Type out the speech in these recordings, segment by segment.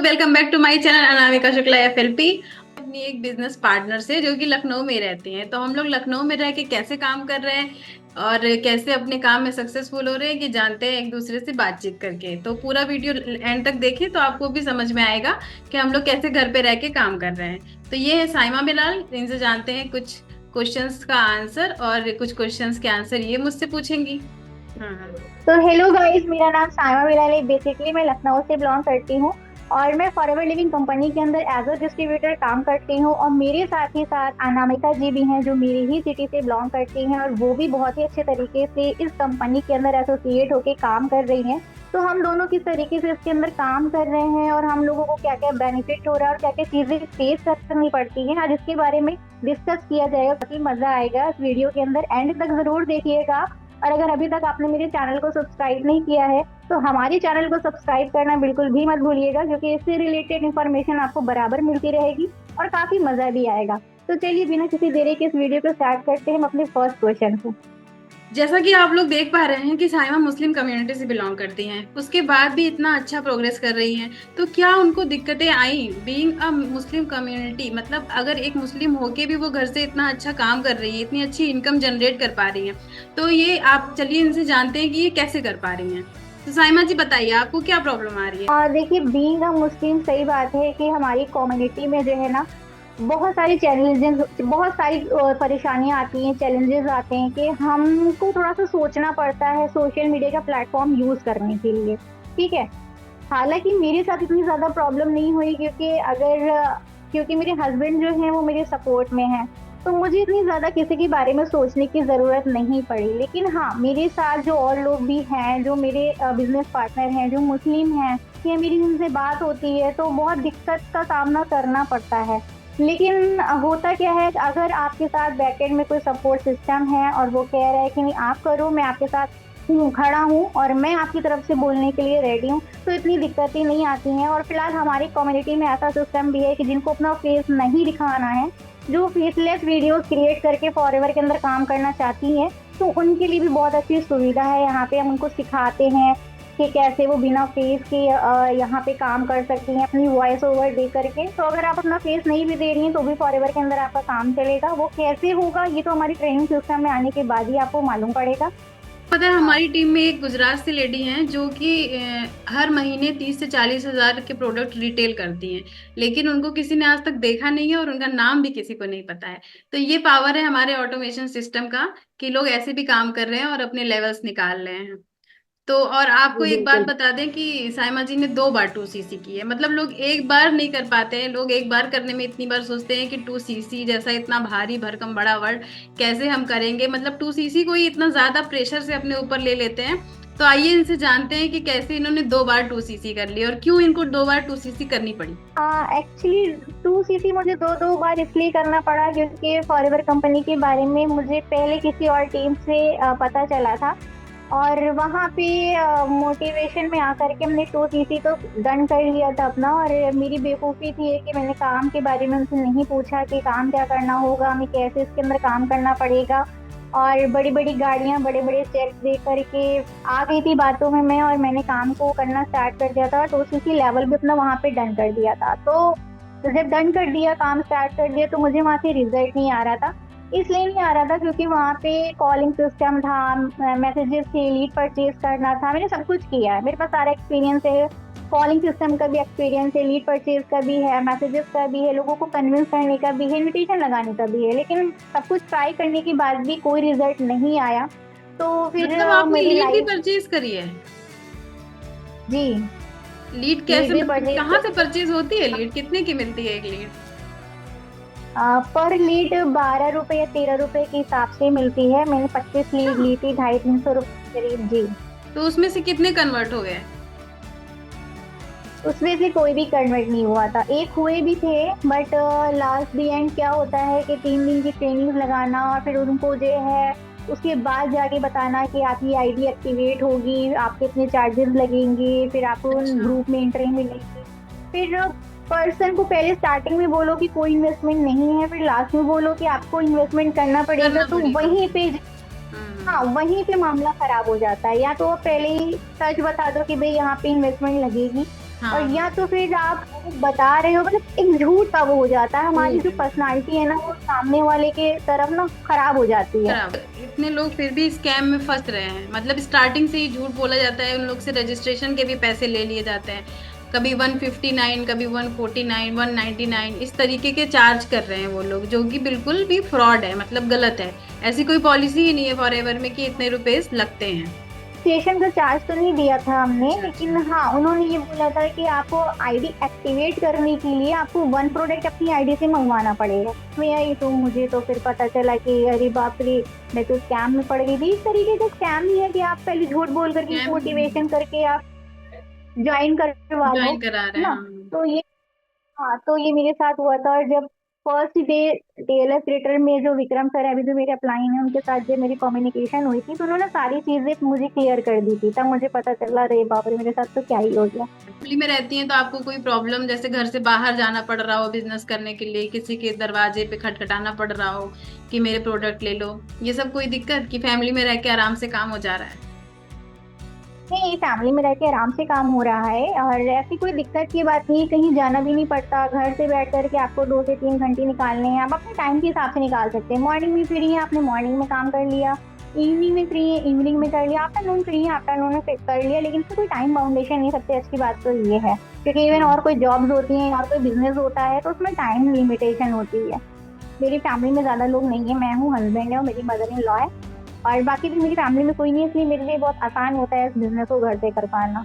Welcome back to my channel Anamika Shukla FLP. अपनी एक business partner से जो कि लखनऊ में रहती हैं, तो हम लोग लखनऊ में रह के कैसे काम कर रहे हैं और कैसे अपने काम में सक्सेसफुल हो रहे हैं ये जानते हैं एक दूसरे से बातचीत करके। तो पूरा वीडियो एंड तक देखें तो आपको भी समझ में आएगा कि हम लोग कैसे घर पे रह के काम कर रहे हैं। तो ये है साइमा बिलाल, इनसे जानते हैं कुछ क्वेश्चंस का आंसर और कुछ क्वेश्चंस के आंसर ये मुझसे पूछेंगी। हाँ। तो हेलो गाइस, मेरा नाम साइमा बिलाल है। बेसिकली मैं लखनऊ से बिलोंग करती हूँ और मैं फॉरएवर लिविंग कंपनी के अंदर एज अ डिस्ट्रीब्यूटर काम करती हूँ। और मेरे साथ ही साथ अनामिका जी भी हैं जो मेरी ही सिटी से बिलोंग करती हैं और वो भी बहुत ही अच्छे तरीके से इस कंपनी के अंदर एसोसिएट होके काम कर रही हैं। तो हम दोनों किस तरीके से इसके अंदर काम कर रहे हैं और हम लोगों को क्या क्या बेनिफिट हो रहा है और क्या क्या चीजें फेस करनी पड़ती हैं, आज इसके बारे में डिस्कस किया जाएगा। काफी मजा आएगा इस वीडियो के अंदर, एंड तक जरूर देखिएगा। और अगर अभी तक आपने मेरे चैनल को सब्सक्राइब नहीं किया है तो हमारे चैनल को सब्सक्राइब करना बिल्कुल भी मत भूलिएगा, क्योंकि इससे रिलेटेड इंफॉर्मेशन आपको बराबर मिलती रहेगी और काफी मजा भी आएगा। तो चलिए बिना किसी देरी के इस वीडियो को स्टार्ट करते हैं हम अपने फर्स्ट क्वेश्चन को। जैसा कि आप लोग देख पा रहे हैं कि साइमा मुस्लिम कम्युनिटी से बिलोंग करती हैं, उसके बाद भी इतना अच्छा प्रोग्रेस कर रही हैं, तो क्या उनको दिक्कतें I being a Muslim community? मतलब अगर एक मुस्लिम होके भी वो घर से इतना अच्छा काम कर रही है, इतनी अच्छी इनकम जनरेट कर पा रही हैं, तो ये आप चलिए इनसे जानते हैं कि ये कैसे कर पा रही हैं। तो साइमा जी बताइए, आपको क्या प्रॉब्लम आ रही है? देखिए, बीइंग अ मुस्लिम, सही बात है कि हमारी कम्युनिटी में जो है ना बहुत सारी चैलेंजेस, बहुत सारी परेशानियां आती हैं, चैलेंजेस आते हैं कि हमको थोड़ा सा सोचना पड़ता है सोशल मीडिया का प्लेटफॉर्म यूज करने के लिए। ठीक है। हालांकि मेरे साथ इतनी ज्यादा प्रॉब्लम नहीं हुई, क्योंकि मेरे हस्बैंड जो हैं वो मेरे सपोर्ट में हैं, तो मुझे इतनी ज्यादा किसी के बारे में सोचने की जरूरत नहीं पड़ी। लेकिन हाँ, मेरे साथ जो और लोग भी हैं, जो मेरे बिजनेस पार्टनर हैं जो मुस्लिम हैं, या मेरी जिनसे बात होती है तो बहुत दिक्कत का सामना करना पड़ता है। लेकिन होता क्या है, अगर आपके साथ बैकएंड में कोई सपोर्ट सिस्टम है और वो कह रहा है कि नहीं आप करो, मैं आपके साथ हूँ, खड़ा हूँ और मैं आपकी तरफ से बोलने के लिए रेडी हूँ, तो इतनी दिक्कतें नहीं आती हैं। और फिलहाल हमारी कम्युनिटी में ऐसा सिस्टम भी है कि जिनको अपना फेस नहीं दिखाना है, जो फेसलेस वीडियोस क्रिएट करके फॉरएवर के अंदर काम करना चाहती हैं, तो उनके लिए भी बहुत अच्छी सुविधा है। यहाँ पे हम उनको सिखाते हैं कि कैसे वो बिना फेस के यहाँ पे काम कर सकती हैं अपनी वॉइस ओवर दे करके। तो अगर आप अपना फेस नहीं भी दे रही हैं तो भी फॉरएवर के अंदर आपका काम चलेगा। वो कैसे होगा ये तो हमारी ट्रेनिंग सिस्टम में आने के बाद ही आपको मालूम पड़ेगा। पता है, हमारी टीम में एक गुजरात से लेडी हैं जो कि हर महीने 30 से 40 हजार के प्रोडक्ट रिटेल करती हैं, लेकिन उनको किसी ने आज तक देखा नहीं है और उनका नाम भी किसी को नहीं पता है। तो ये पावर है हमारे ऑटोमेशन सिस्टम का कि लोग ऐसे भी काम कर रहे हैं और अपने लेवल्स निकाल रहे हैं। तो और आपको जी एक बात बिल्कुल। बता दें कि साइमा जी ने 2 बार 2 सीसी की है। मतलब लोग एक बार नहीं कर पाते हैं, लोग एक बार करने में इतनी बार सोचते हैं कि 2 सीसी जैसा इतना भारी भरकम बड़ा वर्ड कैसे हम करेंगे, मतलब 2 सीसी को ही इतना ज्यादा प्रेशर से अपने ऊपर ले लेते हैं। तो आइए इनसे जानते हैं कि कैसे इन्होंने 2 बार 2 सीसी कर ली और क्यों इनको 2 बार 2 सीसी करनी पड़ी। एक्चुअली 2 सीसी मुझे दो दो बार इसलिए करना पड़ा क्योंकि फॉरएवर कंपनी के बारे में मुझे पहले किसी और टीम से पता चला था। और वहाँ पे मोटिवेशन में आकर के हमने 2 सीसी तो डन कर लिया था अपना। और मेरी बेवकूफ़ी थी कि मैंने काम के बारे में उनसे नहीं पूछा कि काम क्या करना होगा, हमें कैसे इसके अंदर काम करना पड़ेगा। और बड़ी बड़ी गाड़ियाँ, बड़े बड़े चेक दे करके आ गई थी बातों में मैं, और मैंने काम को करना स्टार्ट कर दिया था और 2 सीसी लेवल भी अपना वहाँ पे डन कर दिया था। तो जब डन कर दिया, काम स्टार्ट कर दिया, तो मुझे वहाँ से रिजल्ट नहीं आ रहा था। इसलिए नहीं आ रहा था क्योंकि वहाँ पे कॉलिंग सिस्टम था, मैसेजेस थे, लीड परचेज करना था, मैंने सब कुछ किया है, मेरे पास सारा एक्सपीरियंस है। कॉलिंग सिस्टम का भी एक्सपीरियंस है, लीड परचेज का भी है, मैसेजेस का भी है, लोगों को कन्विंस करने का भी है, इन्विटेशन लगाने का भी है। लेकिन सब कुछ ट्राई करने के बाद भी कोई रिजल्ट नहीं आया। तो फिर मतलब आपने मेरी लीड भी लाइफ। परचेज करी है? जी। लीड लीड कैसे, भी मतलब परचेज कहाँ से करके परचेज होती है लीड? कितने की मिलती है एक लीड? पर लीड 12 रुपए या 13 रुपए के हिसाब से मिलती है। मैंने 25 लीड ली थी, 250-300 रुपए करीब। जी। तो उसमें से कितने कन्वर्ट हो गए? उसमें से कोई भी कन्वर्ट नहीं हुआ था, एक हुए भी थे बट लास्ट दी एंड क्या होता है कि 3 दिन की ट्रेनिंग लगाना और फिर उनको जो है उसके बाद जाके बताना कि आपकी आईडी एक्टिवेट होगी, आपके इतने चार्जेस लगेंगे, फिर आपको अच्छा। ग्रुप में एंट्री मिलेगी। फिर पर्सन को पहले स्टार्टिंग में बोलो कि कोई इन्वेस्टमेंट नहीं है, फिर लास्ट में बोलो कि आपको इन्वेस्टमेंट करना पड़ेगा, करना तो पड़ेगा। वहीं पे, हाँ, हम्म। वहीं पे मामला खराब हो जाता है। या तो आप पहले ही सच बता दो कि भाई यहाँ पे इन्वेस्टमेंट लगेगी, और हाँ, या तो फिर आप बता रहे हो, मतलब एक झूठ का वो हो जाता है, हमारी जो झूठ पर्सनालिटी है ना वो सामने वाले के तरफ ना खराब हो जाती है। खराब। इतने लोग फिर भी स्कैम में फंस रहे हैं, मतलब स्टार्टिंग से ही झूठ बोला जाता है, उन लोग से रजिस्ट्रेशन के भी पैसे ले लिए जाते हैं। कभी 159, कभी 149, 199, इस तरीके के चार्ज कर रहे हैं वो लोग, जो कि बिल्कुल भी फ्रॉड है, मतलब गलत है। ऐसी कोई पॉलिसी ही नहीं है फॉरएवर में कि इतने रुपए लगते हैं। स्टेशन का चार्ज तो नहीं दिया था हमने, अच्छा लेकिन अच्छा। हाँ उन्होंने ये बोला था कि आपको आईडी एक्टिवेट करने के लिए आपको वन प्रोडक्ट अपनी आईडी से मंगवाना पड़ेगा। मैं आई तो मुझे तो फिर पता चला कि अरे बाप रे, मैं तो स्कैम में पड़ गई थी। इस तरीके का स्कैम ही है कि आप पहले झूठ बोल करके स्कैम मोटिवेशन करके आप ज्वाइन करवा लो, ज्वाइन करा है रहे हैं, ना। हाँ। तो ये, हाँ तो ये मेरे साथ हुआ था। और जब फर्स्ट डे टीएलएफ थिएटर में जो विक्रम सर है अभी जो मेरे अपलाइन है, उनके साथ जब मेरी कम्युनिकेशन हुई थी तो उन्होंने सारी चीजें मुझे क्लियर कर दी थी। तब मुझे पता चला, रे बाप रे मेरे साथ तो क्या ही हो गया। फैमिली में रहती हैं तो आपको कोई प्रॉब्लम, जैसे घर से बाहर जाना पड़ रहा हो बिजनेस करने के लिए, किसी के दरवाजे पे खटखटाना पड़ रहा हो कि मेरे प्रोडक्ट ले लो, ये सब कोई दिक्कत, कि फैमिली में रह के आराम से काम हो जा रहा है? नहीं, फैमिली में रह के आराम से काम हो रहा है और ऐसी कोई दिक्कत की बात नहीं, कहीं जाना भी नहीं पड़ता। घर से बैठ करके आपको 2 से 3 घंटे निकालने हैं, आप अपने टाइम के हिसाब से निकाल सकते हैं। मॉर्निंग में फ्री है, आपने मॉर्निंग में काम कर लिया। इवनिंग में फ्री है, इवनिंग में कर लिया। आफ्टरनून फ्री है, आफ्टरनून में कर लिया। लेकिन इसमें कोई टाइम बाउंडेशन नहीं। सबसे अच्छी बात तो ये है, क्योंकि इवन हाँ। और कोई जॉब्स होती हैं और कोई बिजनेस होता है तो उसमें टाइम लिमिटेशन होती है। मेरी फैमिली में ज्यादा लोग नहीं है, मैं हूँ, हस्बैंड है और मेरी मदर इन लॉ है। और बाकी भी मेरी फैमिली में कोई नहीं है, इसलिए मेरे लिए बहुत आसान होता है इस बिजनेस को घर से कर पाना।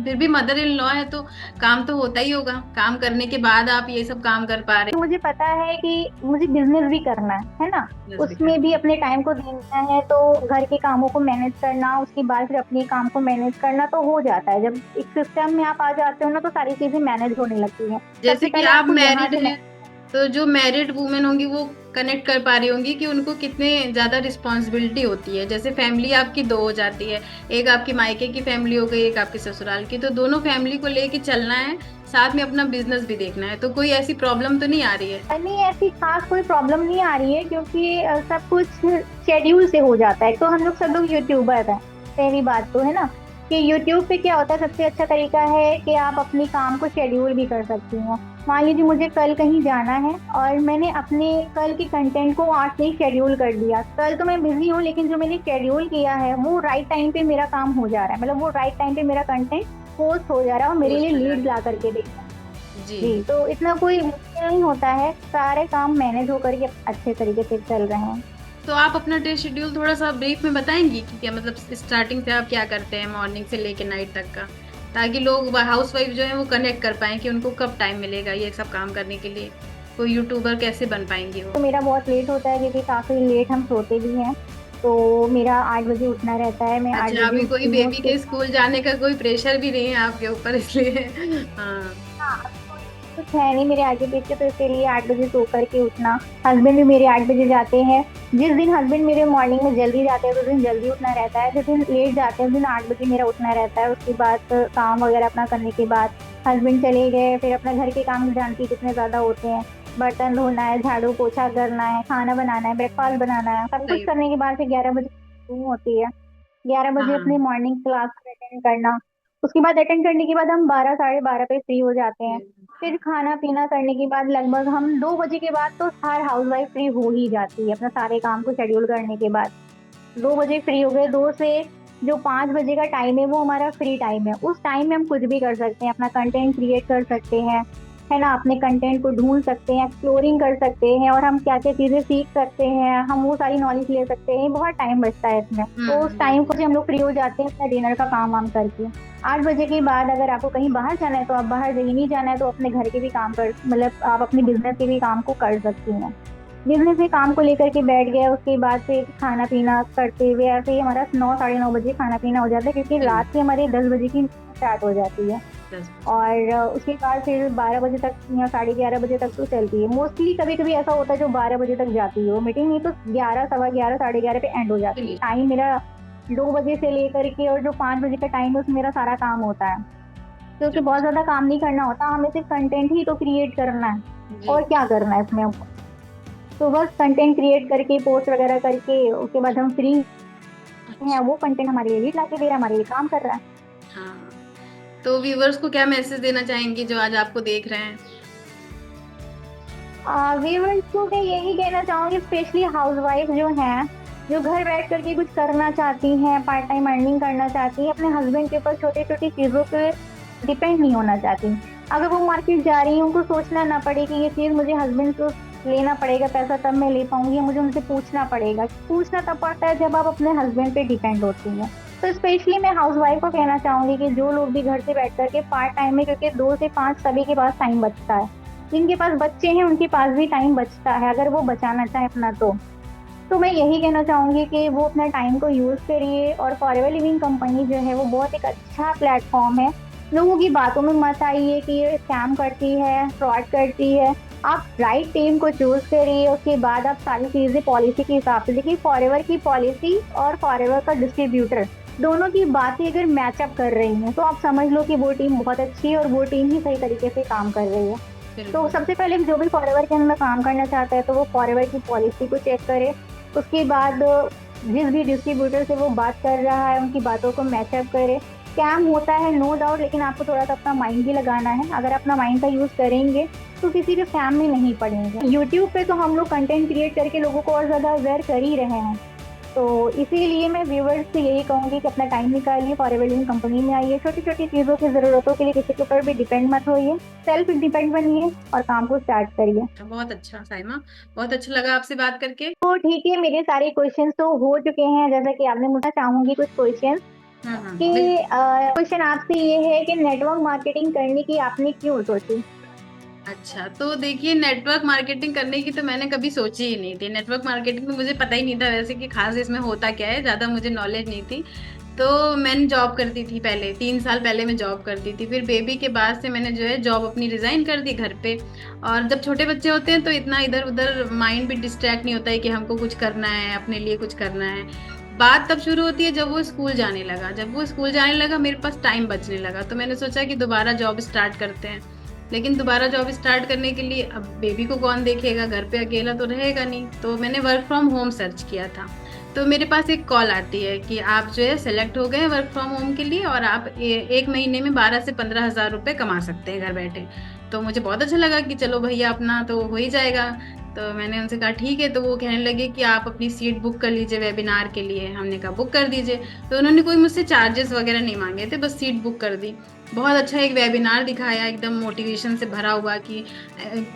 फिर भी मदर इन लॉ है तो काम तो होता ही होगा, काम करने के बाद आप ये सब काम कर पा रहे तो मुझे पता है कि मुझे बिजनेस भी करना है ना। हैं। भी उसमें भी करना अपने टाइम को देना है, तो घर के कामों को मैनेज करना, उसके बाद फिर अपने काम को मैनेज करना तो हो जाता है। जब एक सिस्टम में आप आ जाते हो ना तो सारी चीजें मैनेज होने लगती हैं। सबसे जैसे कि पहले आप आपको यहाँ मैरिड से हैं, तो जो मैरिड वुमेन होंगी वो कनेक्ट कर पा रही होंगी कि उनको कितने ज्यादा रिस्पॉन्सिबिलिटी होती है। जैसे फैमिली आपकी दो हो जाती है, एक आपकी मायके की फैमिली हो गई, एक आपकी ससुराल की, तो दोनों फैमिली को लेके चलना है, साथ में अपना बिजनेस भी देखना है, तो कोई ऐसी प्रॉब्लम तो नहीं आ रही है? नहीं, ऐसी खास कोई प्रॉब्लम नहीं आ रही है, क्योंकि सब कुछ शेड्यूल से हो जाता है। तो हम लोग सब लोग यूट्यूबर हैं, पहली बात तो है ना कि यूट्यूब पे क्या होता है, सबसे अच्छा तरीका है कि आप अपने काम को शेड्यूल भी कर सकती हैं। मान लीजिए मुझे कल कहीं जाना है और मैंने अपने कल के कंटेंट को आज से ही शेड्यूल कर दिया। कल तो मैं बिजी हूँ, लेकिन जो मैंने शेड्यूल किया है वो राइट टाइम पे मेरा काम हो जा रहा है, मतलब वो राइट टाइम पे मेरा कंटेंट पोस्ट हो जा रहा है और मेरे लिए पोस्ट हो लीड जाए। ला करके दे। जी। जी, तो इतना कोई मुश्किल नहीं होता है, सारे काम मैनेज होकर के अच्छे तरीके से चल रहे हैं। तो आप अपना डे शेड्यूल थोड़ा सा ब्रीफ में बताएंगी कि क्या, मतलब स्टार्टिंग से आप क्या करते हैं मॉर्निंग से लेके नाइट तक का, ताकि लोग हाउस वाइफ जो है वो कनेक्ट कर पाए कि उनको कब टाइम मिलेगा ये सब काम करने के लिए, कोई यूट्यूबर कैसे बन पाएंगे वो? तो मेरा बहुत लेट होता है, क्योंकि काफी लेट हम सोते भी हैं। तो मेरा 8 बजे उठना रहता है, मैं आठ अच्छा, बजे अभी कोई उठती हूँ। बेबी उसके के स्कूल जाने का कोई प्रेशर भी नहीं है आपके ऊपर, इसलिए हाँ। हाँ, कुछ है नहीं मेरे आगे पीछे, तो इसीलिए 8 बजे सो करके उठना। हस्बैंड भी मेरे 8 बजे जाते हैं। जिस दिन हस्बैंड मेरे मॉर्निंग में जल्दी जाते हैं तो उस दिन जल्दी उठना रहता है, जिस दिन लेट जाते हैं उस दिन 8 बजे मेरा उठना रहता है। उसके बाद काम वगैरह अपना करने के बाद हस्बैंड चले गए, फिर अपना घर के काम जानती कितने ज्यादा होते हैं। बर्तन धोना है, झाड़ू पोछा करना है, खाना बनाना है, ब्रेकफास्ट बनाना है, सब कुछ सही। करने के बाद फिर 11 बजे मीटिंग होती है। 11 बजे अपनी हाँ। मॉर्निंग क्लास अटेंड करना। उसके बाद अटेंड करने के बाद हम 12 साढ़े 12 पे फ्री हो जाते हैं। फिर खाना पीना करने के बाद लगभग हम 2 बजे के बाद तो हर हाउस वाइफ फ्री हो ही जाती है, अपना सारे काम को शेड्यूल करने के बाद। 2 बजे फ्री हो गए, 2 से जो 5 बजे का टाइम है वो हमारा फ्री टाइम है। उस टाइम में हम कुछ भी कर सकते हैं, अपना कंटेंट क्रिएट कर सकते हैं, है ना। अपने कंटेंट को ढूंढ सकते हैं, एक्सप्लोरिंग कर सकते हैं, और हम क्या क्या चीजें सीख सकते हैं हम वो सारी नॉलेज ले सकते हैं। बहुत टाइम बचता है इसमें, तो उस टाइम को बिल्कुल। से हम लोग फ्री हो जाते हैं अपना डिनर का काम वाम करके। 8 बजे के बाद अगर आपको कहीं बाहर जाना है तो आप बाहर जाइए, नहीं जाना है तो अपने घर के भी काम कर, मतलब आप अपने बिजनेस के भी काम को कर सकती हैं। बिजनेस में काम को लेकर के बैठ गए, उसके बाद फिर खाना पीना करते हुए ऐसे ही हमारा 9 साढ़े 9 बजे खाना पीना हो जाता है, क्योंकि सही। रात की हमारी 10 बजे की स्टार्ट हो जाती है। 10 बजे। और उसके बाद फिर 12 बजे तक या साढ़े 11 बजे तक तो चलती है मोस्टली। कभी कभी ऐसा होता है जो 12 बजे तक जाती है वो मीटिंग, नहीं तो 11 सवा 11 साढ़े 11 पे एंड हो जाती है। फिनिश। टाइम मेरा 2 बजे से लेकर के और जो 5 बजे का टाइम है उसमें मेरा सारा काम होता है, क्योंकि बहुत ज्यादा काम नहीं करना होता, हमें सिर्फ कंटेंट ही तो क्रिएट करना है। जी। और क्या करना है इसमें हमको, तो बस कंटेंट क्रिएट करके पोस्ट वगैरह करके उसके बाद हम फ्री हैं। अच्छा। वो कंटेंट हमारे लिए लीड ला के दे रहा है, हमारे लिए काम कर रहा है। हाँ। तो व्यूवर्स को क्या मैसेज देना चाहेंगी जो आज आपको देख रहे हैं? व्यूअर्स को मैं यही कहना चाहूंगी, स्पेशली हाउसवाइफ जो हैं, जो घर बैठ करके कुछ करना चाहती हैं, पार्ट टाइम अर्निंग करना चाहती हैं, अपने हस्बैंड के ऊपर छोटी छोटी चीज़ों पे डिपेंड नहीं होना चाहती। अगर वो मार्केट जा रही हैं, उनको सोचना ना पड़े कि ये चीज़ मुझे हस्बैंड को लेना पड़ेगा, पैसा तब मैं ले पाऊंगी, या मुझे उनसे पूछना पड़ेगा। पूछना तब पड़ता है जब आप अपने हस्बैंड पे डिपेंड होती हैं। तो स्पेशली मैं हाउसवाइफ को कहना चाहूंगी कि जो लोग भी घर से बैठ करके पार्ट टाइम में, क्योंकि 2 से 5 सभी के पास टाइम बचता है, जिनके पास बच्चे हैं उनके पास भी टाइम बचता है, अगर वो बचाना चाहे अपना तो मैं यही कहना चाहूंगी कि वो अपना टाइम को यूज़ करिए। और फॉरएवर लिविंग कंपनी जो है वो बहुत एक अच्छा प्लेटफॉर्म है। लोगों की बातों में मत आइए कि ये स्कैम करती है, फ्रॉड करती है। आप राइट टीम को चूज करिए, उसके बाद आप सारी चीज़ें पॉलिसी के हिसाब से देखिए। फॉरएवर की पॉलिसी और फॉरएवर का डिस्ट्रीब्यूटर दोनों की बातें अगर मैचअप कर रही हैं तो आप समझ लो कि वो टीम बहुत अच्छी है और वो टीम ही सही तरीके से काम कर रही है। तो बिल्कुल। सबसे पहले जो भी फॉरएवर के अंदर काम करना चाहता है तो वो फॉरएवर की पॉलिसी को चेक करे। उसके बाद जिस भी डिस्ट्रीब्यूटर से वो बात कर रहा है उनकी बातों को मैचअप करे। स्कैम होता है नो डाउट, लेकिन आपको थोड़ा सा अपना माइंड भी लगाना है। अगर अपना माइंड का यूज़ करेंगे तो किसी भी स्कैम में नहीं पड़ेंगे। यूट्यूब पे तो हम लोग कंटेंट क्रिएट करके लोगों को और ज़्यादा अवेयर कर ही रहे हैं। तो इसीलिए मैं व्यूवर्स से यही कहूँगी कि अपना टाइम निकालिए, फॉरएवर लिविंग कंपनी में आइए। छोटी छोटी चीज़ों की ज़रूरतों के लिए किसी के ऊपर भी डिपेंड मत होइए, सेल्फ डिपेंड बनिए और काम को स्टार्ट करिए। बहुत अच्छा साइमा, बहुत अच्छा लगा आपसे बात करके। तो ठीक है, मेरे सारे क्वेश्चंस तो हो चुके हैं, जैसा कि आपने मुझसे चाहूंगी कुछ क्वेश्चंस हाँ कि बिल्कुल। क्वेश्चन आपसे ये है कि नेटवर्क मार्केटिंग करने की आपने क्यों सोची? अच्छा, तो देखिए नेटवर्क मार्केटिंग करने की तो मैंने कभी सोची ही नहीं थी। नेटवर्क मार्केटिंग में मुझे पता ही नहीं था वैसे कि खास इसमें होता क्या है, ज़्यादा मुझे नॉलेज नहीं थी। तो मैंने जॉब करती थी पहले, 3 साल पहले मैं जॉब करती थी। फिर बेबी के बाद से मैंने जो है जॉब अपनी रिजाइन कर दी घर पे। और जब छोटे बच्चे होते हैं तो इतना इधर उधर माइंड भी डिस्ट्रैक्ट नहीं होता है कि हमको कुछ करना है, अपने लिए कुछ करना है। बात तब शुरू होती है जब वो स्कूल जाने लगा। जब वो स्कूल जाने लगा मेरे पास टाइम बचने लगा, तो मैंने सोचा कि दोबारा जॉब स्टार्ट करते हैं। लेकिन दोबारा जॉब स्टार्ट करने के लिए अब बेबी को कौन देखेगा, घर पे अकेला तो रहेगा नहीं। तो मैंने वर्क फ्रॉम होम सर्च किया था। तो मेरे पास एक कॉल आती है कि आप जो है सेलेक्ट हो गए वर्क फ्रॉम होम के लिए और आप एक महीने में 12 से 15 हज़ार रुपये कमा सकते हैं घर बैठे। तो मुझे बहुत अच्छा लगा कि चलो भैया अपना तो हो ही जाएगा। तो मैंने उनसे कहा ठीक है। तो वो कहने लगे कि आप अपनी सीट बुक कर लीजिए वेबिनार के लिए। हमने कहा बुक कर दीजिए। तो उन्होंने कोई मुझसे चार्जेस वगैरह नहीं मांगे थे, बस सीट बुक कर दी। बहुत अच्छा एक वेबिनार दिखाया, एकदम मोटिवेशन से भरा हुआ कि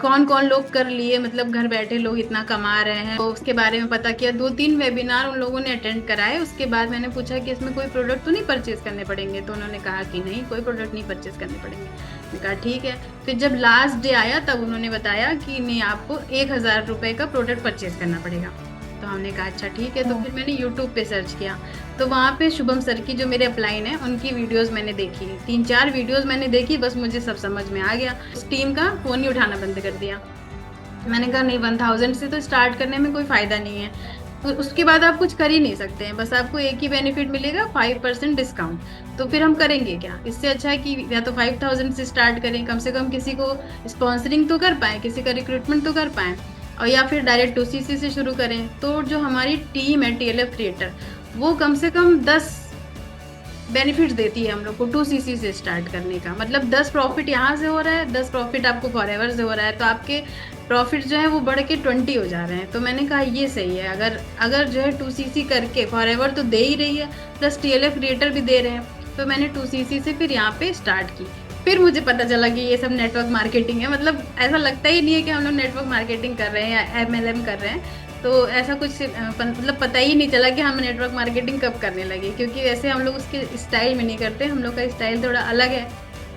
कौन कौन लोग कर लिए, मतलब घर बैठे लोग इतना कमा रहे हैं। तो उसके बारे में पता किया। 2-3 वेबिनार उन लोगों ने अटेंड कराए। उसके बाद मैंने पूछा कि इसमें कोई प्रोडक्ट तो नहीं परचेज करने पड़ेंगे? तो उन्होंने कहा कि नहीं, कोई प्रोडक्ट नहीं परचेज करने पड़ेंगे। मैंने कहा ठीक है। फिर जब लास्ट डे आया तब उन्होंने बताया कि नहीं, आपको 1,000 रुपये का प्रोडक्ट परचेज करना पड़ेगा। तो हमने कहा अच्छा ठीक है। तो फिर मैंने यूट्यूब पे सर्च किया। तो वहाँ पे शुभम सर की जो मेरे अपलाइन है उनकी वीडियोस मैंने देखी, 3-4 वीडियोस मैंने देखी, बस मुझे सब समझ में आ गया। उस टीम का फ़ोन ही उठाना बंद कर दिया। मैंने कहा नहीं, 1000 से तो स्टार्ट करने में कोई फ़ायदा नहीं है। तो उसके बाद आप कुछ कर ही नहीं सकते हैं, बस आपको एक ही बेनिफिट मिलेगा, 5% डिस्काउंट। तो फिर हम करेंगे क्या? इससे अच्छा है कि या तो 5000 से स्टार्ट करें, कम से कम किसी को स्पॉन्सरिंग तो कर पाएँ, किसी का रिक्रूटमेंट तो कर पाएँ, और या फिर डायरेक्ट 2CC से शुरू करें। तो जो हमारी टीम है TLF क्रिएटर, वो कम से कम 10 बेनिफिट्स देती है हम लोग को 2CC से स्टार्ट करने का। मतलब 10 प्रॉफिट यहाँ से हो रहा है, 10 प्रॉफिट आपको फॉरएवर से हो रहा है, तो आपके प्रॉफिट जो है वो बढ़ के 20 हो जा रहे हैं। तो मैंने कहा ये सही है। अगर जो है 2CC करके फॉरएवर तो दे ही रही है, प्लस TLF क्रिएटर भी दे रहे हैं, तो मैंने 2CC से फिर यहाँ पे स्टार्ट की। फिर मुझे पता चला कि ये सब नेटवर्क मार्केटिंग है। मतलब ऐसा लगता ही नहीं है कि हम लोग नेटवर्क मार्केटिंग कर रहे हैं या MLM कर रहे हैं। तो ऐसा कुछ मतलब पता ही नहीं चला कि हम नेटवर्क मार्केटिंग कब करने लगे, क्योंकि वैसे हम लोग उसके स्टाइल में नहीं करते, हम लोग का स्टाइल थोड़ा अलग है।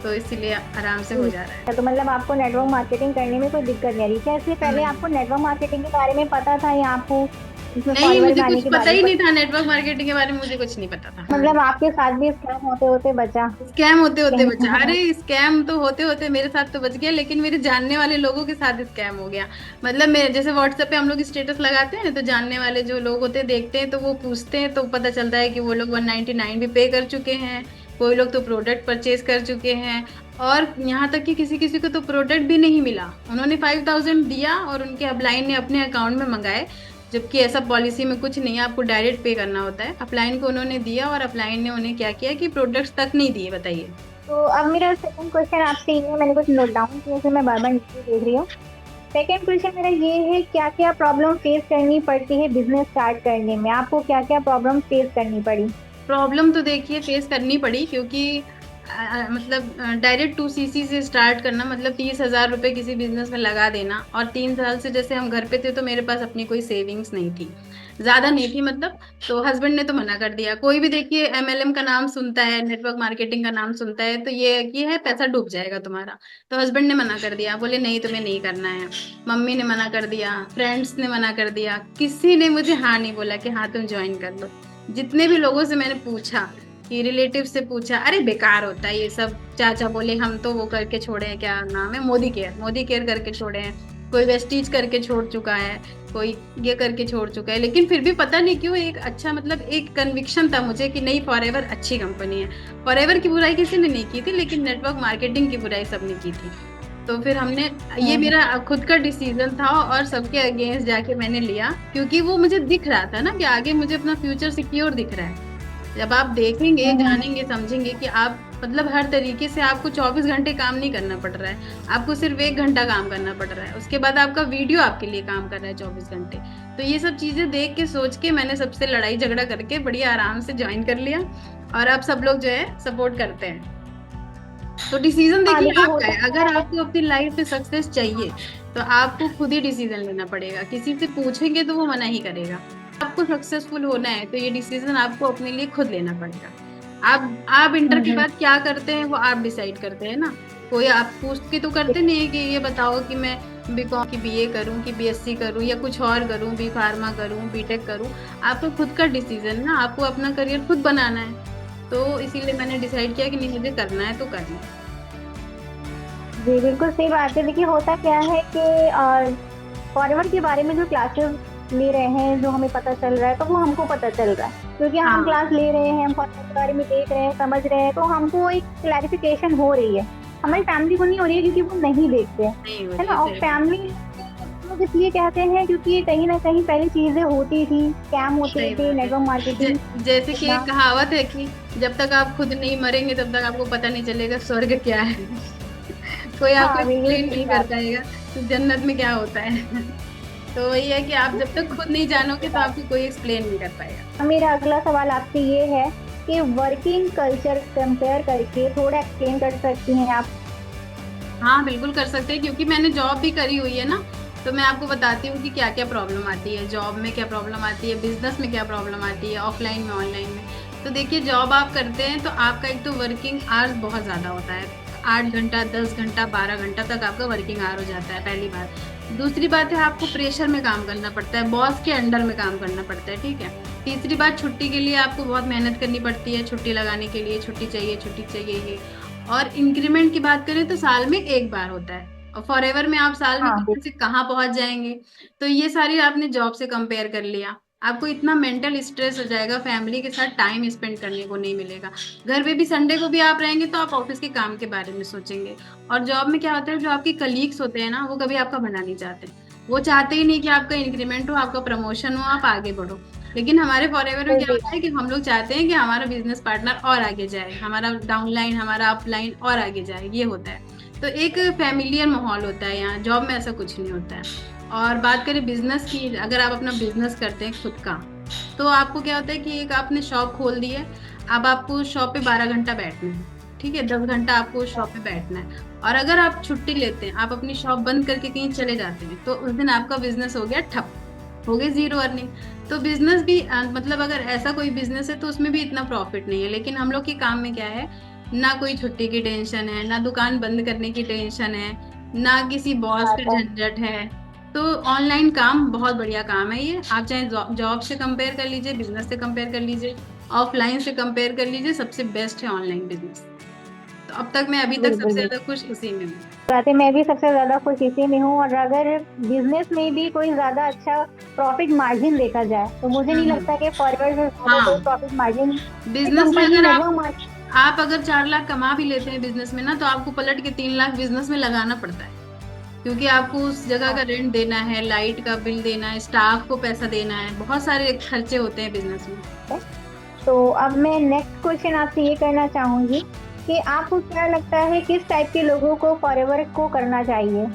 तो इसीलिए आराम से हो जा रहा है। तो मतलब आपको नेटवर्क मार्केटिंग करने में कोई दिक्कत नहीं आ रही क्या? इससे पहले आपको नेटवर्क मार्केटिंग के बारे में पता था या आपको इसमें नहीं, फॉलोअर मुझे में आने कुछ के बाद पता में ही नहीं पता? था नेटवर्क मार्केटिंग के बारे में, मुझे कुछ नहीं पता था। मतलब आपके साथ भी स्कैम होते होते बचा? स्कैम होते होते बचा। कहने अरे स्कैम तो होते होते मेरे साथ तो बच गया, लेकिन मेरे जानने वाले लोगों के साथ स्कैम हो गया। मतलब मेरे जैसे व्हाट्सएप पे हम लोग स्टेटस लगाते हैं, तो जानने वाले जो लोग होते हैं देखते हैं, तो वो पूछते हैं, तो पता चलता है कि वो लोग 199 भी पे कर चुके हैं। कोई लोग तो प्रोडक्ट परचेज कर चुके हैं। और यहाँ तक कि किसी किसी को तो प्रोडक्ट भी नहीं मिला। उन्होंने 5000 दिया और उनके अपलाइन ने अपने अकाउंट में मंगाए, जबकि ऐसा पॉलिसी में कुछ नहीं है, आपको डायरेक्ट पे करना होता है। अपलाइन को उन्होंने दिया और अपलाइन ने उन्हें क्या किया कि प्रोडक्ट्स तक नहीं दिए। बताइए। तो अब मेरा सेकंड क्वेश्चन आपसे ये है, मैंने कुछ नोट डाउन किया फिर मैं बार बार नीचे देख रही हूँ। सेकंड क्वेश्चन मेरा ये है, क्या क्या प्रॉब्लम फेस करनी पड़ती है बिजनेस स्टार्ट करने में? आपको क्या क्या प्रॉब्लम फेस करनी पड़ी? प्रॉब्लम तो देखिए फेस करनी पड़ी, क्योंकि मतलब डायरेक्ट 2cc से स्टार्ट करना, मतलब 30,000 रुपए किसी बिजनेस में लगा देना, और 3 साल से जैसे हम घर पे थे तो मेरे पास अपनी कोई सेविंग्स नहीं थी, ज्यादा नहीं थी मतलब। तो हस्बैंड ने तो मना कर दिया। कोई भी देखिए एमएलएम का नाम सुनता है, नेटवर्क मार्केटिंग का नाम सुनता है, तो ये है पैसा डूब जाएगा तुम्हारा। तो हस्बैंड ने मना कर दिया, बोले नहीं तुम्हें नहीं करना है। मम्मी ने मना कर दिया, फ्रेंड्स ने मना कर दिया, किसी ने मुझे हाँ नहीं बोला कि हाँ तुम ज्वाइन कर लो। जितने भी लोगों से मैंने पूछा, कि रिलेटिव से पूछा, अरे बेकार होता है ये सब। चाचा बोले हम तो वो करके छोड़े हैं, क्या नाम है, मोदी केयर करके छोड़े हैं। कोई वेस्टीज करके छोड़ चुका है, कोई ये करके छोड़ चुका है, लेकिन फिर भी पता नहीं क्यों एक अच्छा मतलब एक कन्विक्शन था मुझे कि नहीं, फॉरएवर अच्छी कंपनी है। फॉरएवर की बुराई किसी ने नहीं की थी, लेकिन नेटवर्क मार्केटिंग की बुराई सबने की थी। तो फिर हमने, ये हम्म। मेरा खुद का डिसीजन था और सबके अगेंस्ट जाके मैंने लिया, क्योंकि वो मुझे दिख रहा था ना कि आगे मुझे अपना फ्यूचर सिक्योर दिख रहा है। जब आप देखेंगे, हम्म। जानेंगे, समझेंगे कि आप मतलब हर तरीके से आपको 24 घंटे काम नहीं करना पड़ रहा है, आपको सिर्फ 1 घंटा काम करना पड़ रहा है, उसके बाद आपका वीडियो आपके लिए काम कर रहा है 24 घंटे। तो ये सब चीजें देख के सोच के मैंने सबसे लड़ाई झगड़ा करके बढ़िया आराम से ज्वाइन कर लिया, और अब सब लोग जो है सपोर्ट करते हैं। तो डिसीजन हाँ देखिए देखिए आपका होता है, क्या अगर है। आपको अपनी लाइफ में सक्सेस चाहिए तो आपको खुद ही डिसीजन लेना पड़ेगा, किसी से पूछेंगे तो वो मना ही करेगा। आपको सक्सेसफुल होना है तो ये डिसीजन आपको अपने लिए खुद लेना पड़ेगा। आप इंटर के हम्म। बाद क्या करते हैं वो आप डिसाइड करते हैं ना। कोई आप पूछ के तो करते नहीं है कि ये बताओ कि मैं बीकॉम की बीए करूं कि बीएससी करूं या कुछ और करूं, बी फार्मा करूं, बीटेक करूं। आपको खुद का डिसीजन ना, आपको अपना करियर खुद बनाना है। तो इसीलिए मैंने डिसाइड किया कि नहीं, मुझे करना है तो करना है। जी बिल्कुल सही बात है। देखिए होता क्या है कि फॉरवर्ड के बारे में जो क्लासेस ले रहे हैं, जो हमें पता चल रहा है, तो वो हमको पता चल रहा है क्योंकि हम हाँ, क्लास ले रहे हैं, हम फॉरवर्ड के बारे में देख रहे हैं, समझ रहे हैं, तो हमको एक क्लैरिफिकेशन हो रही है। हमारी हाँ, फैमिली को नहीं हो रही है क्योंकि वो नहीं देखते हैं, नहीं हो है रही ना। है, और सही बात। फैमिली लोग इसलिए कहते हैं क्योंकि कहीं ना कहीं पहले चीजें होती थी, स्कैम होते सही थे, बात है। नेटवर्क मार्केटिंग जैसे कि इतना। एक कहावत है कि जब तक आप खुद नहीं मरेंगे तब तक आपको पता नहीं चलेगा स्वर्ग क्या है। कोई आपको हाँ बिल्कुल एक्सप्लेन सही नहीं कर बात पाएगा कि जन्नत में क्या होता है। तो वही है कि आप जब तक खुद नहीं जानोगे तो है। आपको कोई एक्सप्लेन नहीं कर पाएगा। मेरा अगला सवाल आपसे ये है कि वर्किंग कल्चर कंपेयर करके थोड़ा एक्सप्लेन कर सकती हैं आप? हाँ बिल्कुल कर सकते हैं, क्योंकि मैंने जॉब भी करी हुई है ना। तो मैं आपको बताती हूँ कि क्या क्या प्रॉब्लम आती है जॉब में, क्या प्रॉब्लम आती है बिजनेस में, क्या प्रॉब्लम आती है ऑफलाइन में, ऑनलाइन में। तो देखिए जॉब आप करते हैं तो आपका एक तो वर्किंग आवर्स बहुत ज्यादा होता है। 8 घंटा, 10 घंटा, 12 घंटा तक आपका वर्किंग आवर हो जाता है, पहली बात। दूसरी बात है, आपको प्रेशर में काम करना पड़ता है, बॉस के अंडर में काम करना पड़ता है, ठीक है। तीसरी बात, छुट्टी के लिए आपको बहुत मेहनत करनी पड़ती है, छुट्टी लगाने के लिए, छुट्टी चाहिए, छुट्टी चाहिए ये। और इंक्रीमेंट की बात करें तो साल में एक बार होता है, और फॉरएवर में आप साल में हाँ कहाँ से कहाँ पहुंच जाएंगे। तो ये सारी आपने जॉब से कंपेयर कर लिया, आपको इतना मेंटल स्ट्रेस हो जाएगा, फैमिली के साथ टाइम स्पेंड करने को नहीं मिलेगा। घर पे भी संडे को भी आप रहेंगे तो आप ऑफिस के काम के बारे में सोचेंगे। और जॉब में क्या होता है, जो आपके कलीग्स होते हैं ना, वो कभी आपका भला नहीं चाहते। वो चाहते ही नहीं कि आपका इंक्रीमेंट हो, आपका प्रमोशन हो, आप आगे बढ़ो। लेकिन हमारे फॉरएवर में क्या सही होता है कि हम लोग चाहते हैं कि हमारा बिजनेस पार्टनर और आगे जाए, हमारा डाउनलाइन, हमारा अपलाइन और आगे जाए, ये होता है। तो एक फैमिलियर माहौल होता है यहाँ, जॉब में ऐसा कुछ नहीं होता है। और बात करें बिजनेस की, अगर आप अपना बिजनेस करते हैं खुद का, तो आपको क्या होता है कि एक आपने शॉप खोल दी है। अब आपको शॉप पे 12 घंटा बैठना है, ठीक है, 10 घंटा आपको शॉप पे बैठना है। और अगर आप छुट्टी लेते हैं, आप अपनी शॉप बंद करके कहीं चले जाते हैं, तो उस दिन आपका बिजनेस हो गया ठप, हो गई जीरो अर्निंग। तो बिजनेस भी मतलब अगर ऐसा कोई बिजनेस है तो उसमें भी इतना प्रॉफिट नहीं है। लेकिन हम लोग के काम में क्या है, ना कोई छुट्टी की टेंशन है, ना दुकान बंद करने की टेंशन है, ना किसी बॉस का बात है। झंझट है। तो ऑनलाइन काम बहुत बढ़िया काम है ये। आप चाहे जॉब से कंपेयर कर लीजिए, बिजनेस से कंपेयर कर लीजिए, ऑफलाइन से कंपेयर कर लीजिए, सबसे बेस्ट है ऑनलाइन बिजनेस। तो अब तक मैं अभी तक बिल्कुल सबसे बिल्कुल ज्यादा खुश उसी में हूँ। बात है, मैं भी सबसे ज्यादा खुश इसी में हूँ। और अगर बिजनेस में भी कोई ज्यादा अच्छा प्रॉफिट मार्जिन देखा जाए तो मुझे नहीं हम्म। लगता कि फॉरवर्ड से ज्यादा कोई हाँ, प्रॉफिट मार्जिन बिजनेस में कंपनी अगर नेटवर्क मार्केटिंग। आप अगर 4 लाख कमा भी लेते हैं बिजनेस में ना, तो आपको पलट के 3 लाख बिजनेस में लगाना पड़ता है। क्योंकि आपको उस जगह का रेंट देना है, लाइट का बिल देना है, स्टाफ को पैसा देना है, बहुत सारे खर्चे होते हैं बिजनेस में। तो अब मैं नेक्स्ट क्वेश्चन आपसे ये करना चाहूंगी कि आपको क्या लगता है किस टाइप के लोगों को फॉरएवर को करना चाहिए?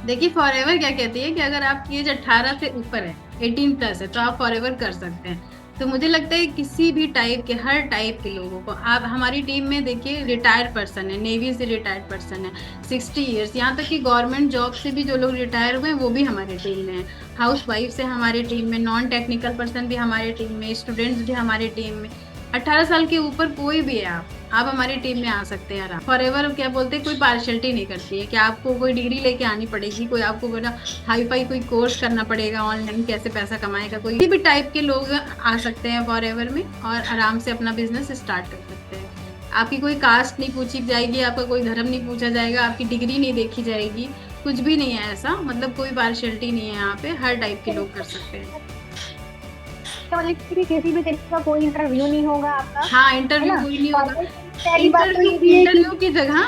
देखिए फॉरएवर क्या कहती है कि अगर आपकी एज 18 से ऊपर है, 18+ है, तो आप फॉरएवर कर सकते हैं। तो मुझे लगता है किसी भी टाइप के, हर टाइप के लोगों को, आप हमारी टीम में देखिए रिटायर्ड पर्सन है, नेवी से रिटायर्ड पर्सन है, 60 इयर्स, यहाँ तक कि गवर्नमेंट जॉब से भी जो लोग रिटायर हुए हैं वो भी हमारे टीम में है, हाउस वाइफ से हमारे टीम में, नॉन टेक्निकल पर्सन भी हमारे टीम में, स्टूडेंट्स भी हमारे टीम में। 18 साल के ऊपर कोई भी है, आप हमारी टीम में आ सकते हैं आराम। फॉरएवर क्या बोलते हैं, कोई पार्शलिटी नहीं करती है कि आपको कोई डिग्री लेके आनी पड़ेगी, कोई आपको बड़ा हाई फाई कोई कोर्स करना पड़ेगा, ऑनलाइन कैसे पैसा कमाएगा, कोई भी टाइप के लोग आ सकते हैं फॉरएवर में और आराम से अपना बिजनेस स्टार्ट कर सकते हैं। आपकी कोई कास्ट नहीं पूछी जाएगी, आपका कोई धर्म नहीं पूछा जाएगा, आपकी डिग्री नहीं देखी जाएगी, कुछ भी नहीं है ऐसा, मतलब कोई पार्शलिटी नहीं है यहाँ पे, हर टाइप के लोग कर सकते हैं। मतलब कि किसी भी तरीके का कोई इंटरव्यू नहीं होगा आपका, हाँ, है इंटरव्यू ना? कोई नहीं होगा। पहली बात तो ये भी है कि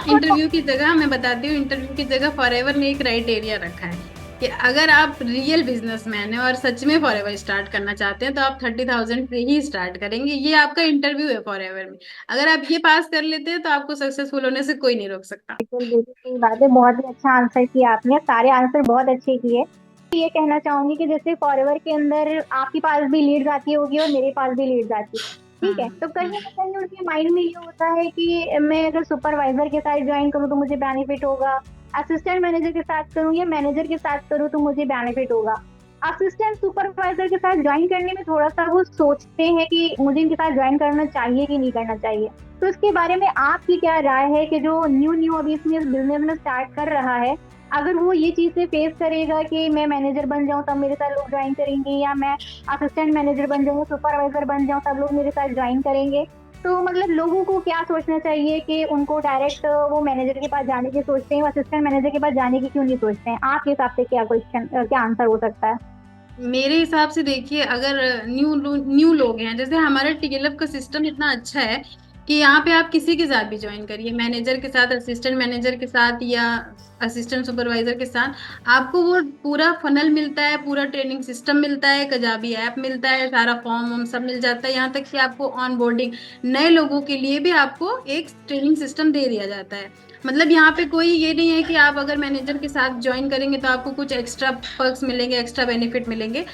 इंटरव्यू की जगह मैं बताती हूँ, इंटरव्यू की जगह फॉरएवर ने एक क्राइटेरिया रखा है कि अगर आप रियल बिजनेसमैन है और सच में फॉरएवर स्टार्ट करना चाहते हैं तो आप 30,000 से ही स्टार्ट करेंगे, ये आपका इंटरव्यू है फॉरएवर में। अगर आप ये पास कर लेते हैं तो आपको सक्सेसफुल होने से कोई नहीं रोक सकता। बिल्कुल बिल्कुल सही बात है, बहुत ही अच्छा आंसर किया आपने, सारे आंसर बहुत अच्छे किए। ये कहना चाहूंगी कि जैसे फॉरएवर के अंदर आपके पास भी लीड्स आती होगी और मेरे पास भी लीड्स आती है, ठीक है? तो कहीं ना कहीं उनके माइंड में ये होता है कि मैं अगर सुपरवाइजर के साथ ज्वाइन करूँ तो मुझे बेनिफिट होगा, असिस्टेंट मैनेजर के साथ करूँ या मैनेजर के साथ करूँ तो मुझे बेनिफिट होगा। असिस्टेंट सुपरवाइजर के साथ ज्वाइन करने में थोड़ा सा वो सोचते हैं कि मुझे इनके साथ ज्वाइन करना चाहिए कि नहीं करना चाहिए। तो इसके बारे में आपकी क्या राय है कि जो न्यू अभी इसमें बिजनेस में स्टार्ट कर रहा है, अगर वो ये चीज से फेस करेगा कि मैं मैनेजर बन जाऊं तब मेरे साथ लोग ज्वाइन करेंगे, या मैं असिस्टेंट मैनेजर बन जाऊंगा, सुपरवाइजर बन जाऊं तब लोग मेरे साथ ज्वाइन करेंगे, तो मतलब लोगों को क्या सोचना चाहिए कि उनको डायरेक्ट वो मैनेजर के पास जाने की सोचते हैं, असिस्टेंट मैनेजर के पास जाने की क्यों नहीं सोचते हैं? आपके हिसाब से क्या क्वेश्चन, क्या आंसर हो सकता है? मेरे हिसाब से देखिए, अगर न्यू लोग हैं, जैसे हमारा टीएलएफ का सिस्टम इतना अच्छा है कि यहाँ पे आप किसी के साथ भी ज्वाइन करिए, मैनेजर के साथ, असिस्टेंट मैनेजर के साथ या असिस्टेंट सुपरवाइजर के साथ, आपको वो पूरा फनल मिलता है, पूरा ट्रेनिंग सिस्टम मिलता है, कजाबी ऐप मिलता है, सारा फॉर्म वॉर्म सब मिल जाता है, यहाँ तक कि आपको ऑन बोर्डिंग नए लोगों के लिए भी आपको एक ट्रेनिंग सिस्टम दे दिया जाता है। मतलब यहाँ पे कोई ये नहीं है कि आप अगर मैनेजर के साथ ज्वाइन करेंगे तो आपको कुछ एक्स्ट्रा पर्क्स मिलेंगे, एक्स्ट्रा बेनिफिट मिलेंगे।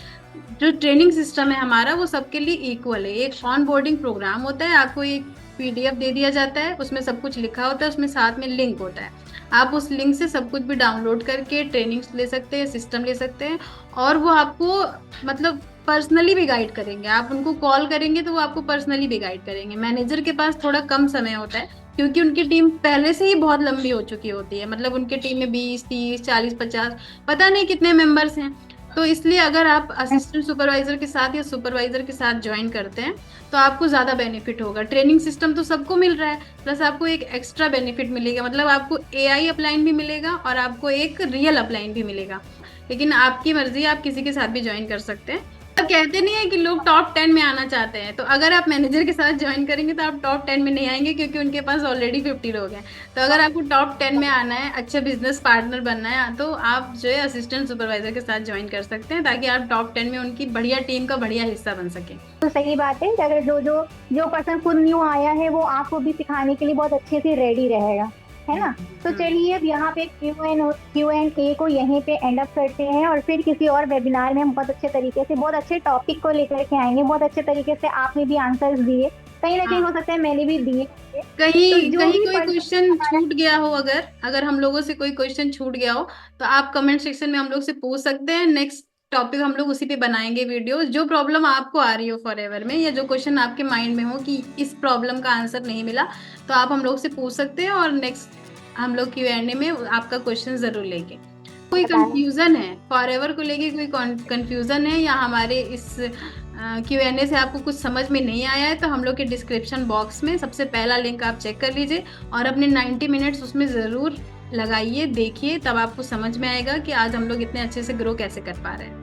जो ट्रेनिंग सिस्टम है हमारा वो सबके लिए इक्वल है। एक ऑन बोर्डिंग प्रोग्राम होता है, आपको एक पीडीएफ दे दिया जाता है, उसमें सब कुछ लिखा होता है, उसमें साथ में लिंक होता है, आप उस लिंक से सब कुछ भी डाउनलोड करके ट्रेनिंग्स ले सकते हैं, सिस्टम ले सकते हैं, और वो आपको मतलब पर्सनली भी गाइड करेंगे। आप उनको कॉल करेंगे तो वो आपको पर्सनली भी गाइड करेंगे। मैनेजर के पास थोड़ा कम समय होता है क्योंकि उनकी टीम पहले से ही बहुत लंबी हो चुकी होती है, मतलब उनके टीम में 20, 30, 40, 50 पता नहीं कितने मेंबर्स हैं। तो इसलिए अगर आप असिस्टेंट सुपरवाइजर के साथ या सुपरवाइजर के साथ ज्वाइन करते हैं तो आपको ज़्यादा बेनिफिट होगा। ट्रेनिंग सिस्टम तो सबको मिल रहा है, प्लस आपको एक एक्स्ट्रा बेनिफिट मिलेगा, मतलब आपको एआई अपलाइन भी मिलेगा और आपको एक रियल अपलाइन भी मिलेगा। लेकिन आपकी मर्जी, आप किसी के साथ भी ज्वाइन कर सकते हैं। तो कहते नहीं है कि लोग टॉप 10 में आना चाहते हैं, तो अगर आप मैनेजर के साथ ज्वाइन करेंगे तो आप टॉप 10 में नहीं आएंगे क्योंकि उनके पास ऑलरेडी 50 लोग हैं। तो अगर आपको टॉप 10 में आना है, अच्छा बिजनेस पार्टनर बनना है, तो आप जो है असिस्टेंट सुपरवाइजर के साथ ज्वाइन कर सकते हैं ताकि आप टॉप 10 में उनकी बढ़िया टीम का बढ़िया हिस्सा बन सके। तो सही बात है कि अगर जो पर्सन खुद न्यू आया है वो आपको भी सिखाने के लिए बहुत अच्छे से रेडी रहेगा, है ना? तो चलिए अब यहाँ पे Q&A को यहीं पे एंड अप करते हैं और फिर किसी और वेबिनार में हम बहुत अच्छे तरीके से बहुत अच्छे टॉपिक को लेकर के आएंगे। बहुत अच्छे तरीके से आपने भी आंसर्स दिए, कहीं ना कहीं हो सकता है मैंने भी दिए। कहीं कोई क्वेश्चन छूट गया हो, अगर हम लोगों से कोई क्वेश्चन छूट गया हो तो आप कमेंट सेक्शन में हम लोग से पूछ सकते हैं। नेक्स्ट टॉपिक हम लोग उसी पे बनाएंगे वीडियो। जो प्रॉब्लम आपको आ रही हो फॉरएवर में या जो क्वेश्चन आपके माइंड में हो कि इस प्रॉब्लम का आंसर नहीं मिला, तो आप हम लोग से पूछ सकते हैं और नेक्स्ट हम लोग Q&A में आपका क्वेश्चन जरूर लेंगे। कोई कंफ्यूजन है फॉरएवर को लेके, कोई कंफ्यूजन है या हमारे इस Q&A से आपको कुछ समझ में नहीं आया है, तो हम लोग के डिस्क्रिप्शन बॉक्स में सबसे पहला लिंक आप चेक कर लीजिए और अपने 90 मिनट्स उसमें ज़रूर लगाइए, देखिए, तब आपको समझ में आएगा कि आज हम लोग इतने अच्छे से ग्रो कैसे कर पा रहे हैं।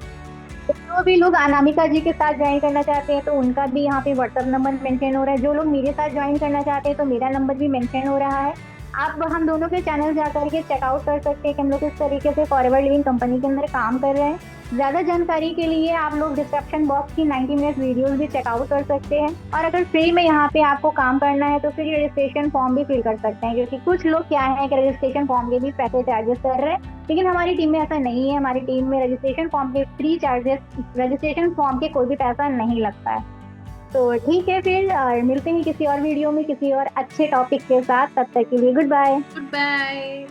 जो भी लोग अनामिका जी के साथ ज्वाइन करना चाहते हैं तो उनका भी यहाँ पे व्हाट्सएप नंबर मेंशन हो रहा है। जो लोग मेरे साथ ज्वाइन करना चाहते हैं तो मेरा नंबर भी मेंशन हो रहा है। आप हम दोनों के चैनल जा करके चेकआउट कर सकते हैं कि हम लोग किस तरीके से फॉरएवर लिविंग कंपनी के अंदर काम कर रहे हैं। ज़्यादा जानकारी के लिए आप लोग डिस्क्रिप्शन बॉक्स की 90 मिनट वीडियोस भी चेकआउट कर सकते हैं। और अगर फ्री में यहाँ पे आपको काम करना है तो फिर ये रजिस्ट्रेशन फॉर्म भी फिल कर सकते हैं, क्योंकि कुछ लोग क्या है कि रजिस्ट्रेशन फॉर्म के भी पैसे चार्जेस कर रहे हैं, लेकिन हमारी टीम में ऐसा नहीं है। हमारी टीम में रजिस्ट्रेशन फॉर्म के फ्री चार्जेस, रजिस्ट्रेशन फॉर्म के कोई भी पैसा नहीं लगता है। तो ठीक है, फिर मिलते हैं किसी और वीडियो में किसी और अच्छे टॉपिक के साथ। तब तक के लिए गुड बाय। Good bye.